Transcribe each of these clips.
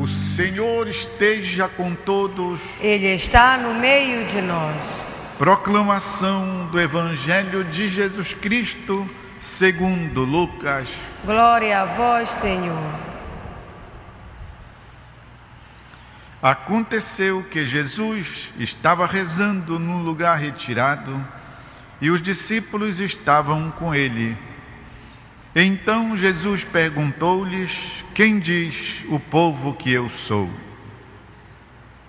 O Senhor esteja com todos. Ele está no meio de nós. Proclamação do Evangelho de Jesus Cristo, segundo Lucas. Glória a vós, Senhor. Aconteceu que Jesus estava rezando num lugar retirado e os discípulos estavam com ele. Então Jesus perguntou-lhes: quem diz o povo que eu sou?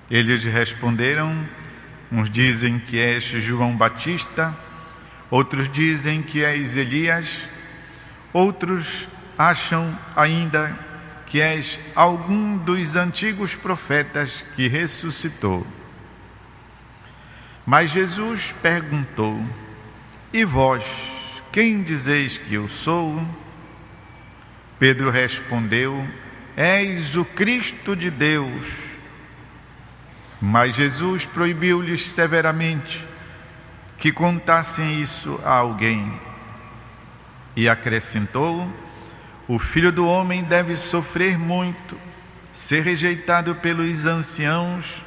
Eles responderam: uns dizem que és João Batista, outros dizem que és Elias, outros acham ainda que és algum dos antigos profetas que ressuscitou. Mas Jesus perguntou: e vós, quem dizeis que eu sou? Pedro respondeu: és o Cristo de Deus. Mas Jesus proibiu-lhes severamente que contassem isso a alguém. E acrescentou: o Filho do Homem deve sofrer muito, ser rejeitado pelos anciãos,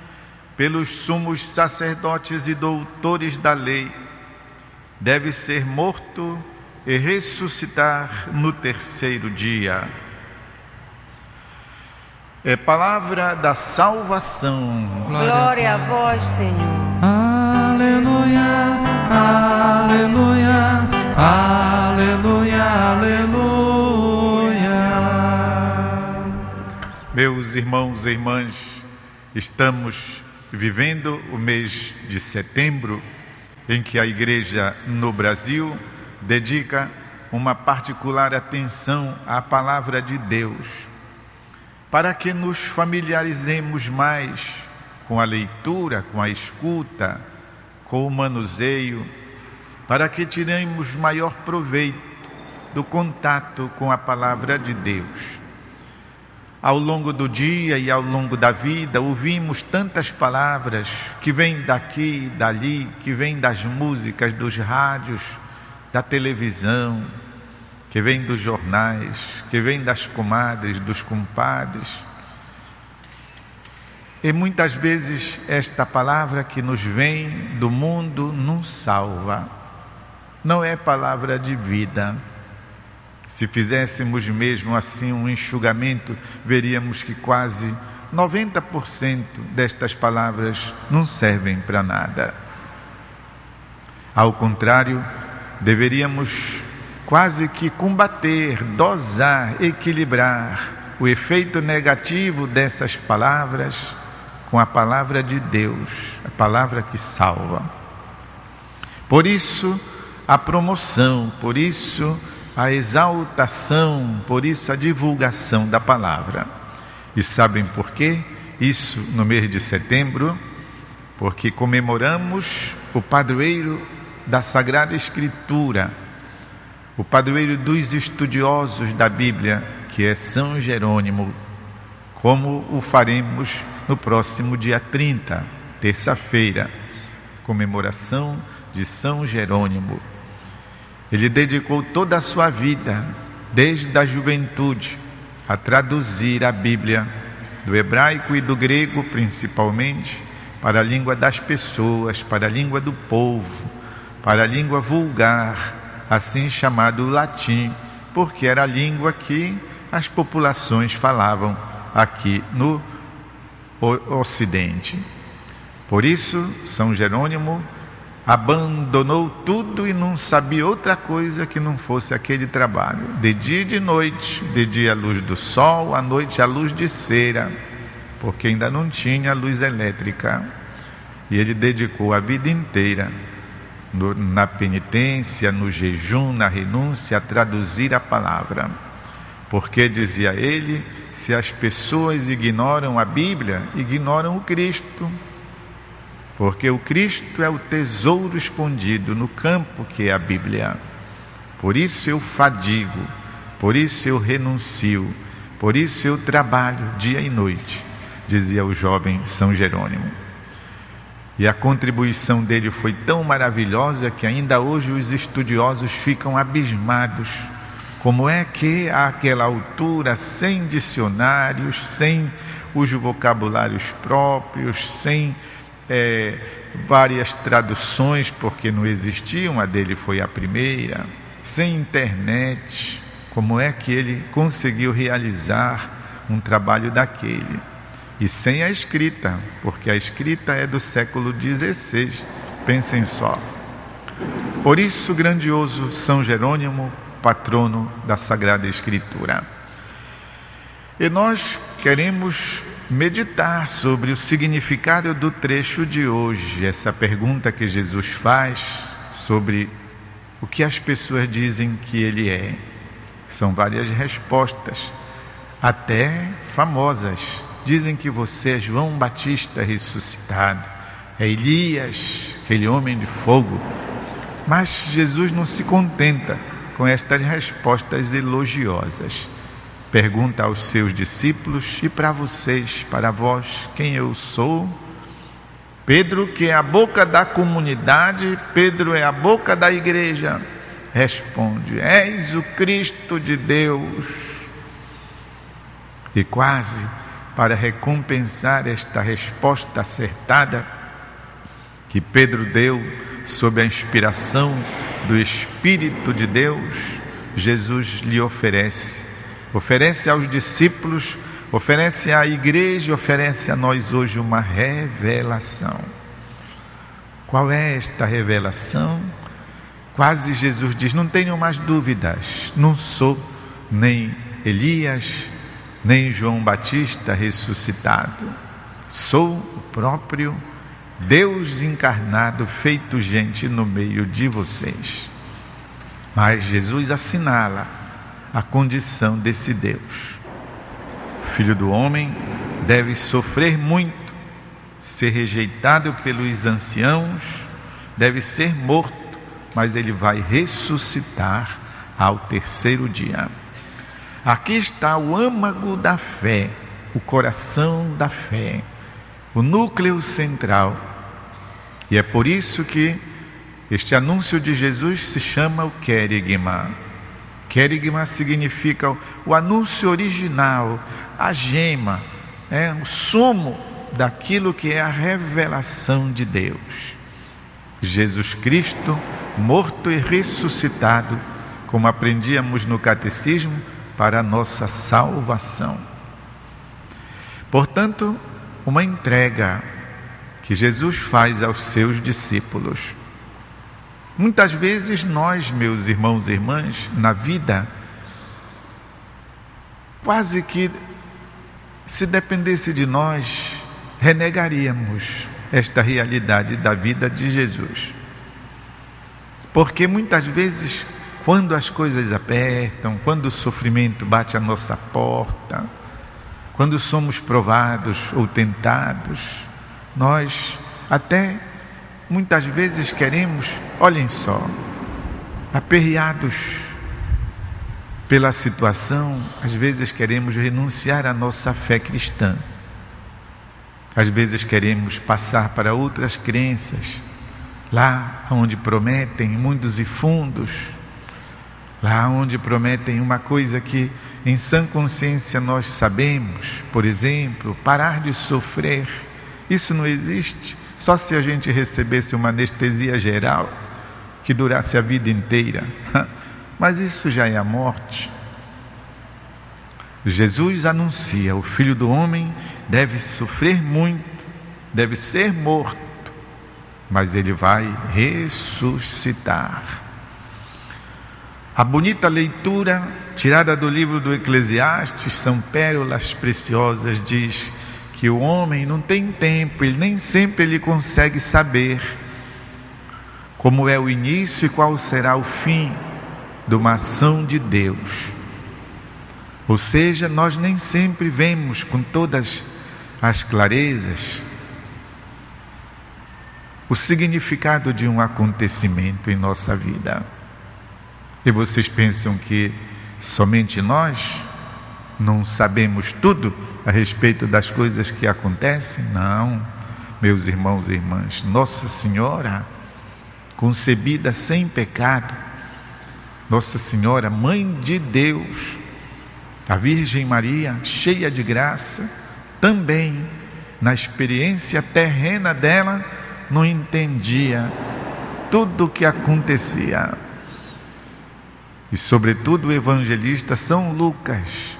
pelos sumos sacerdotes e doutores da lei, deve ser morto e ressuscitar no terceiro dia. É palavra da salvação. Glória a vós, Senhor. Aleluia, aleluia, aleluia, aleluia. Meus irmãos e irmãs, estamos vivendo o mês de setembro, em que a Igreja no Brasil dedica uma particular atenção à Palavra de Deus, para que nos familiarizemos mais com a leitura, com a escuta, com o manuseio, para que tiremos maior proveito do contato com a Palavra de Deus. Ao longo do dia e ao longo da vida, ouvimos tantas palavras que vêm daqui e dali, que vêm das músicas, dos rádios, da televisão, que vêm dos jornais, que vêm das comadres, dos compadres. E muitas vezes esta palavra que nos vem do mundo não salva, não é palavra de vida. Se fizéssemos mesmo assim um enxugamento, veríamos que quase 90% destas palavras não servem para nada. Ao contrário, deveríamos quase que combater, dosar, equilibrar o efeito negativo dessas palavras com a palavra de Deus, a palavra que salva. Por isso, a promoção, por isso a exaltação, por isso a divulgação da palavra. E sabem por quê? Isso no mês de setembro, porque comemoramos o padroeiro da Sagrada Escritura, o padroeiro dos estudiosos da Bíblia, que é São Jerônimo, como o faremos no próximo dia 30, terça-feira, comemoração de São Jerônimo. Ele dedicou toda a sua vida, desde a juventude, a traduzir a Bíblia, do hebraico e do grego principalmente, para a língua das pessoas, para a língua do povo, para a língua vulgar, assim chamado latim, porque era a língua que as populações falavam aqui no Ocidente. Por isso, São Jerônimo abandonou tudo e não sabia outra coisa que não fosse aquele trabalho, de dia e de noite, de dia a luz do sol, à noite a luz de cera, porque ainda não tinha luz elétrica. E ele dedicou a vida inteira na penitência, no jejum, na renúncia, a traduzir a palavra. Porque, dizia ele, se as pessoas ignoram a Bíblia, ignoram o Cristo. Porque o Cristo é o tesouro escondido no campo que é a Bíblia. Por isso eu fadigo, por isso eu renuncio, por isso eu trabalho dia e noite, dizia o jovem São Jerônimo. E a contribuição dele foi tão maravilhosa que ainda hoje os estudiosos ficam abismados Como é que àquela altura, sem dicionários, sem os vocabulários próprios, sem várias traduções, porque não existiam, a dele foi a primeira, sem internet, como é que ele conseguiu realizar um trabalho daquele? E sem a escrita, porque a escrita é do século XVI, pensem só. Por isso, grandioso São Jerônimo, patrono da Sagrada Escritura. E nós queremos meditar sobre o significado do trecho de hoje, essa pergunta que Jesus faz sobre o que as pessoas dizem que ele é. São várias respostas, até famosas. Dizem que você é João Batista ressuscitado, é Elias, aquele homem de fogo. Mas Jesus não se contenta com estas respostas elogiosas. Pergunta aos seus discípulos: e para vocês, para vós, quem eu sou? Pedro, que é a boca da comunidade, Pedro é a boca da igreja, responde: és o Cristo de Deus. E quase para recompensar esta resposta acertada que Pedro deu sob a inspiração do Espírito de Deus, Jesus lhe oferece aos discípulos, oferece à igreja, oferece a nós hoje uma revelação. Qual é esta revelação? Quase Jesus diz: não tenham mais dúvidas, não sou nem Elias, nem João Batista ressuscitado. Sou o próprio Deus encarnado, feito gente no meio de vocês. Mas Jesus assinala a condição desse Deus. O Filho do Homem deve sofrer muito, ser rejeitado pelos anciãos, deve ser morto, mas ele vai ressuscitar ao terceiro dia. Aqui está o âmago da fé, o coração da fé, o núcleo central. E é por isso que este anúncio de Jesus se chama o querigma. Querigma significa o anúncio original, a gema, o sumo daquilo que é a revelação de Deus. Jesus Cristo, morto e ressuscitado, como aprendíamos no catecismo, para a nossa salvação. Portanto, uma entrega que Jesus faz aos seus discípulos. Muitas vezes nós, meus irmãos e irmãs, na vida, quase que, se dependesse de nós, renegaríamos esta realidade da vida de Jesus. Porque muitas vezes, quando as coisas apertam, quando o sofrimento bate à nossa porta, quando somos provados ou tentados, nós até muitas vezes queremos, olhem só, aperreados pela situação, às vezes queremos renunciar à nossa fé cristã. Às vezes queremos passar para outras crenças, lá onde prometem mundos e fundos, lá onde prometem uma coisa que em sã consciência nós sabemos, por exemplo, parar de sofrer. Isso não existe, só se a gente recebesse uma anestesia geral que durasse a vida inteira. Mas isso já é a morte. Jesus anuncia: o Filho do Homem deve sofrer muito, deve ser morto, mas ele vai ressuscitar. A bonita leitura tirada do livro do Eclesiastes, são pérolas preciosas, diz que o homem não tem tempo, ele nem sempre ele consegue saber como é o início e qual será o fim de uma ação de Deus. Ou seja, nós nem sempre vemos com todas as clarezas o significado de um acontecimento em nossa vida. E vocês pensam que somente nós não sabemos tudo a respeito das coisas que acontecem? Não, meus irmãos e irmãs. Nossa Senhora, concebida sem pecado, Nossa Senhora, Mãe de Deus, a Virgem Maria, cheia de graça, também na experiência terrena dela, não entendia tudo o que acontecia. E sobretudo o evangelista São Lucas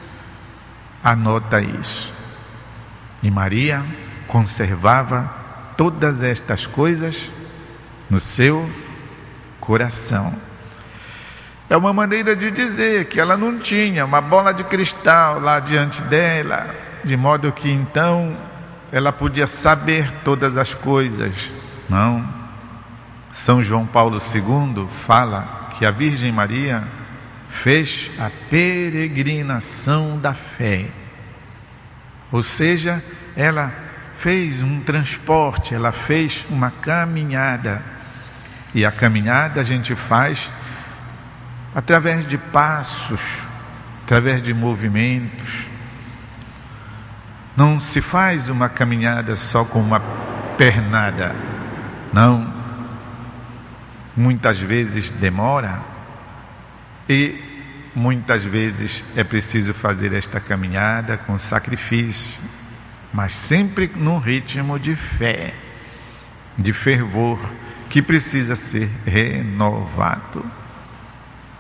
anota isso. E Maria conservava todas estas coisas no seu coração. É uma maneira de dizer que ela não tinha uma bola de cristal lá diante dela, de modo que então ela podia saber todas as coisas. Não. São João Paulo II fala que a Virgem Maria fez a peregrinação da fé. Ou seja, ela fez um transporte, ela fez uma caminhada. E a caminhada a gente faz através de passos, através de movimentos. Não se faz uma caminhada só com uma pernada. Não. Muitas vezes demora e muitas vezes é preciso fazer esta caminhada com sacrifício, mas sempre num ritmo de fé, de fervor, que precisa ser renovado.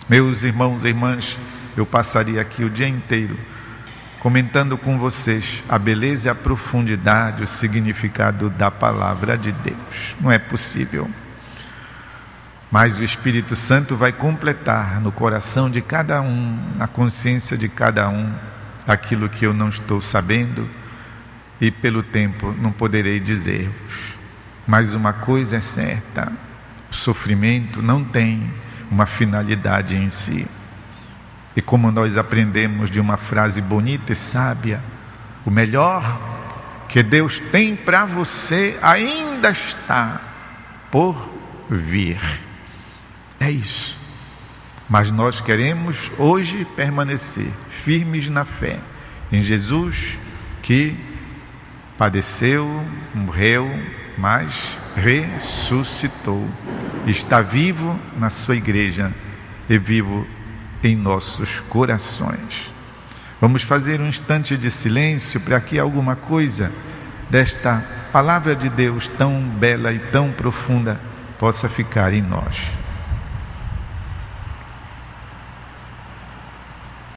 Meus irmãos e irmãs, eu passaria aqui o dia inteiro comentando com vocês a beleza e a profundidade, o significado da palavra de Deus. Não é possível. Mas o Espírito Santo vai completar no coração de cada um, na consciência de cada um, aquilo que eu não estou sabendo e pelo tempo não poderei dizer-vos. Mas uma coisa é certa: o sofrimento não tem uma finalidade em si. E como nós aprendemos de uma frase bonita e sábia, o melhor que Deus tem para você ainda está por vir. É isso. Mas nós queremos hoje permanecer firmes na fé em Jesus, que padeceu, morreu, mas ressuscitou. Está vivo na sua igreja e vivo em nossos corações. Vamos fazer um instante de silêncio para que alguma coisa desta palavra de Deus tão bela e tão profunda possa ficar em nós.